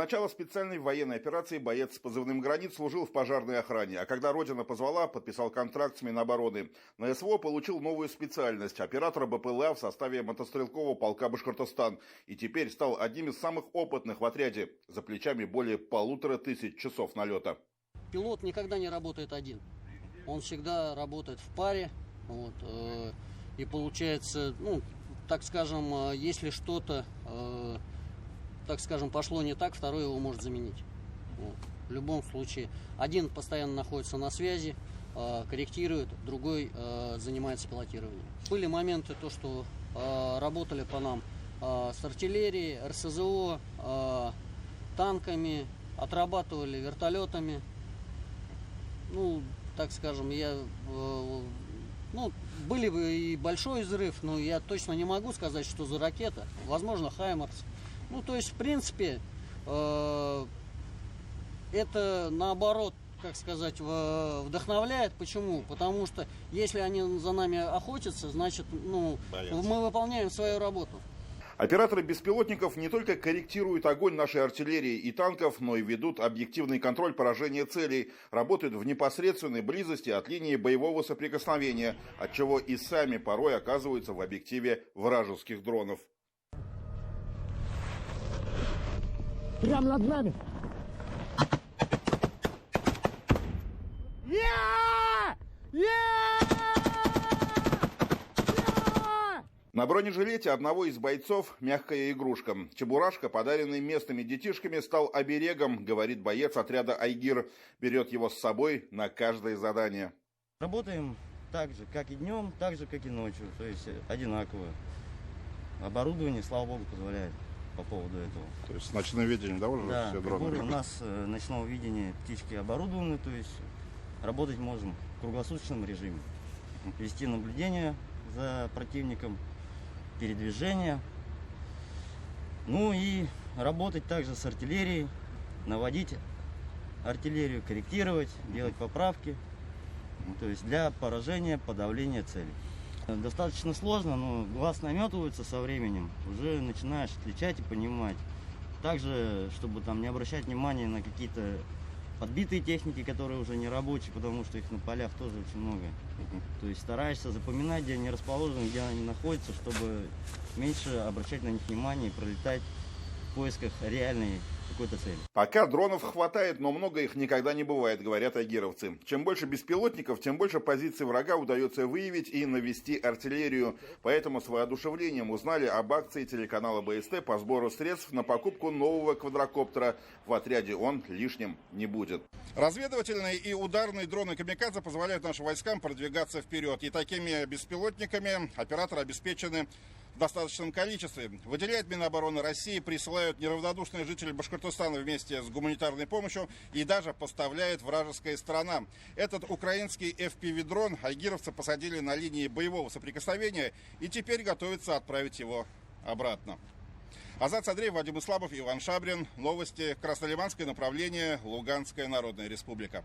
Начало специальной военной операции боец с позывным «Гранит» служил в пожарной охране, а когда Родина позвала, подписал контракт с Минобороны. На СВО получил новую специальность – оператора БПЛА в составе мотострелкового полка «Башкортостан» и теперь стал одним из самых опытных в отряде, за плечами более 1500 часов налета. Пилот никогда не работает один, он всегда работает в паре, и получается, так скажем, если что-то... так скажем, пошло не так, второй его может заменить. В любом случае, один постоянно находится на связи, корректирует, другой занимается пилотированием. Были моменты, что работали по нам с артиллерией, РСЗО, танками, отрабатывали вертолетами. Так скажем, были бы и большой взрыв, но я точно не могу сказать, что за ракета. Возможно, «Хаймарс». То есть, в принципе, это наоборот, как сказать, вдохновляет. Почему? Потому что если они за нами охотятся, значит, мы выполняем свою работу. Операторы беспилотников не только корректируют огонь нашей артиллерии и танков, но и ведут объективный контроль поражения целей, работают в непосредственной близости от линии боевого соприкосновения, отчего и сами порой оказываются в объективе вражеских дронов. Прямо над нами. На бронежилете одного из бойцов мягкая игрушка. Чебурашка, подаренный местными детишками, стал оберегом, говорит боец отряда «Айгир». Берет его с собой на каждое задание. Работаем так же, как и днем, так же, как и ночью. То есть одинаково. Оборудование, слава богу, позволяет по поводу этого. То есть с ночным видением, да, уже да, все дроны? У нас ночного видения птички оборудованы, то есть работать можем в круглосуточном режиме. Вести наблюдение за противником, передвижение. И работать также с артиллерией, наводить артиллерию, корректировать, делать поправки. То есть для поражения, подавления цели. Достаточно сложно, но глаз наметывается со временем, уже начинаешь отличать и понимать. Также, чтобы не обращать внимания на какие-то подбитые техники, которые уже не рабочие, потому что их на полях тоже очень много. То есть стараешься запоминать, где они расположены, где они находятся, чтобы меньше обращать на них внимание и пролетать в поисках реальной какой-то цели. Пока дронов хватает, но много их никогда не бывает, говорят айгировцы. Чем больше беспилотников, тем больше позиций врага удается выявить и навести артиллерию. Поэтому с воодушевлением узнали об акции телеканала БСТ по сбору средств на покупку нового квадрокоптера. В отряде он лишним не будет. Разведывательные и ударные дроны «Камикадзе» позволяют нашим войскам продвигаться вперед. И такими беспилотниками операторы обеспечены в достаточном количестве. Выделяет Минобороны России, присылают неравнодушные жители Башкортостана вместе с гуманитарной помощью и даже поставляет вражеская страна. Этот украинский FPV-дрон айгировцы посадили на линии боевого соприкосновения и теперь готовятся отправить его обратно. Азат Садреев, Вадим Исламов, Иван Шабрин. Новости. Краснолиманское направление. Луганская Народная Республика.